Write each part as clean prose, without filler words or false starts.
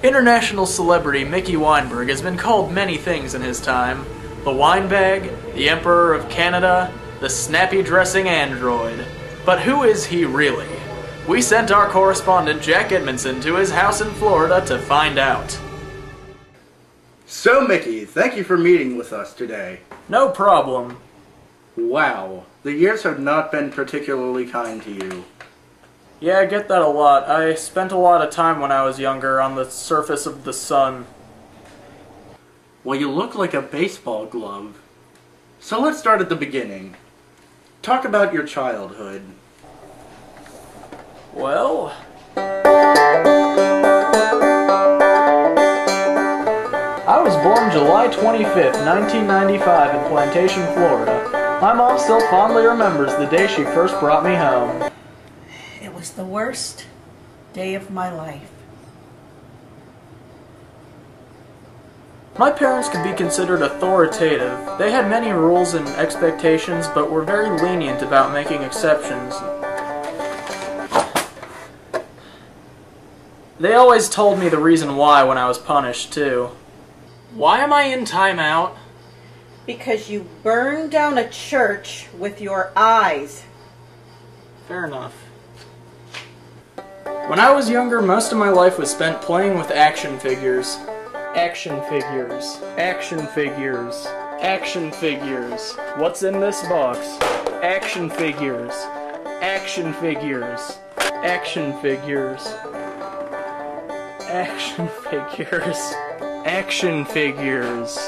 International celebrity Mickey Weinberg has been called many things in his time. The wine bag, the Emperor of Canada, the snappy dressing android. But who is he really? We sent our correspondent Jack Edmondson to his house in Florida to find out. So Mickey, thank you for meeting with us today. No problem. Wow, the years have not been particularly kind to you. Yeah, I get that a lot. I spent a lot of time when I was younger on the surface of the sun. Well, you look like a baseball glove. So let's start at the beginning. Talk about your childhood. Well... I was born July 25th, 1995 in Plantation, Florida. My mom still fondly remembers the day she first brought me home. It was the worst day of my life. My parents could be considered authoritative. They had many rules and expectations, but were very lenient about making exceptions. They always told me the reason why when I was punished, too. Why am I in timeout? Because you burned down a church with your eyes. Fair enough. When I was younger, most of my life was spent playing with action figures. Action figures. Action figures. Action figures. What's in this box? Action figures. Action figures. Action figures. Action figures. Action figures.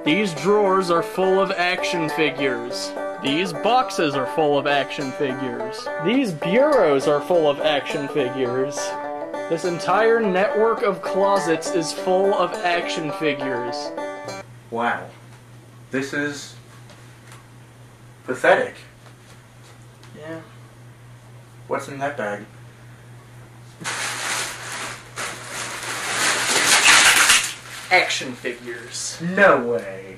These drawers are full of action figures. These boxes are full of action figures. These bureaus are full of action figures. This entire network of closets is full of action figures. Wow. This is... pathetic. Yeah. What's in that bag? Action figures. No way.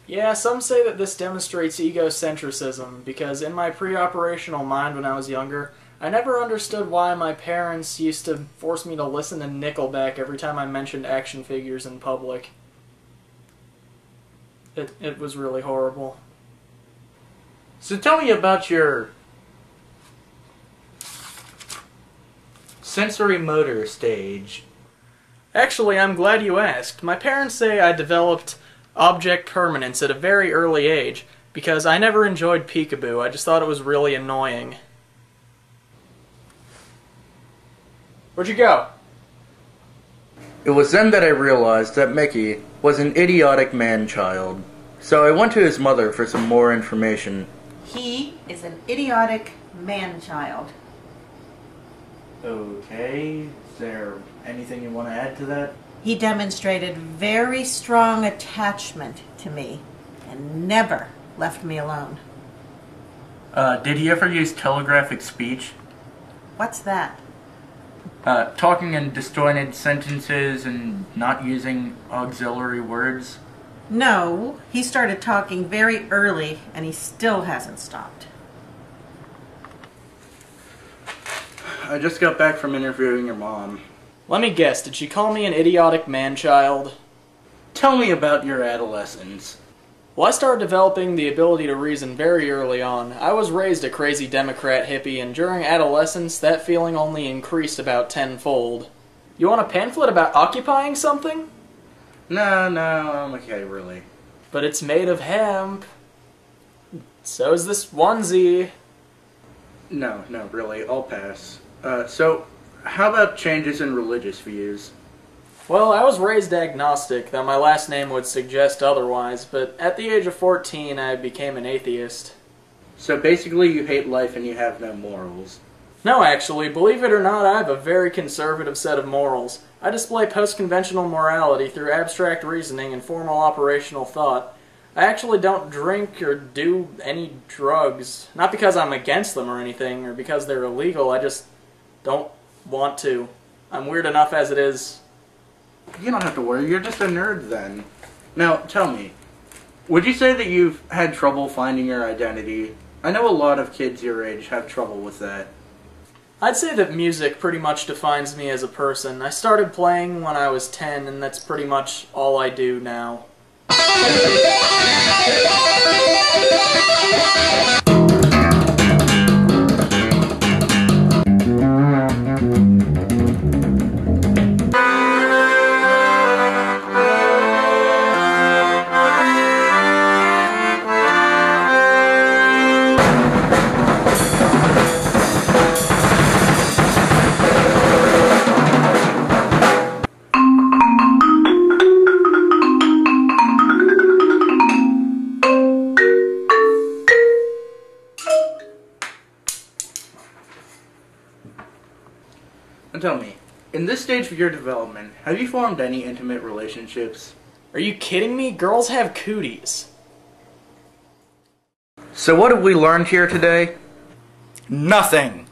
Yeah, some say that this demonstrates egocentrism, because in my pre-operational mind when I was younger, I never understood why my parents used to force me to listen to Nickelback every time I mentioned action figures in public. It was really horrible. So tell me about your sensory motor stage. Actually, I'm glad you asked. My parents say I developed object permanence at a very early age, because I never enjoyed peekaboo. I just thought it was really annoying. Where'd you go? It was then that I realized that Mickey was an idiotic man-child. So I went to his mother for some more information. He is an idiotic man-child. Okay, is there anything you want to add to that? He demonstrated very strong attachment to me and never left me alone. Did he ever use telegraphic speech? What's that? Talking in disjointed sentences and not using auxiliary words? No, he started talking very early and he still hasn't stopped. I just got back from interviewing your mom. Let me guess, did she call me an idiotic man-child? Tell me about your adolescence. Well, I started developing the ability to reason very early on. I was raised a crazy Democrat hippie, and during adolescence, that feeling only increased about tenfold. You want a pamphlet about occupying something? No, I'm okay, really. But it's made of hemp. So's this onesie. No, really, I'll pass. So, how about changes in religious views? Well, I was raised agnostic, though my last name would suggest otherwise, but at the age of 14 I became an atheist. So basically you hate life and you have no morals. No, actually, believe it or not, I have a very conservative set of morals. I display post-conventional morality through abstract reasoning and formal operational thought. I actually don't drink or do any drugs. Not because I'm against them or anything, or because they're illegal, I just don't want to. I'm weird enough as it is. You don't have to worry, you're just a nerd then. Now, tell me, would you say that you've had trouble finding your identity? I know a lot of kids your age have trouble with that. I'd say that music pretty much defines me as a person. I started playing when I was 10, and that's pretty much all I do now. And tell me, in this stage of your development, have you formed any intimate relationships? Are you kidding me? Girls have cooties. So what have we learned here today? Nothing.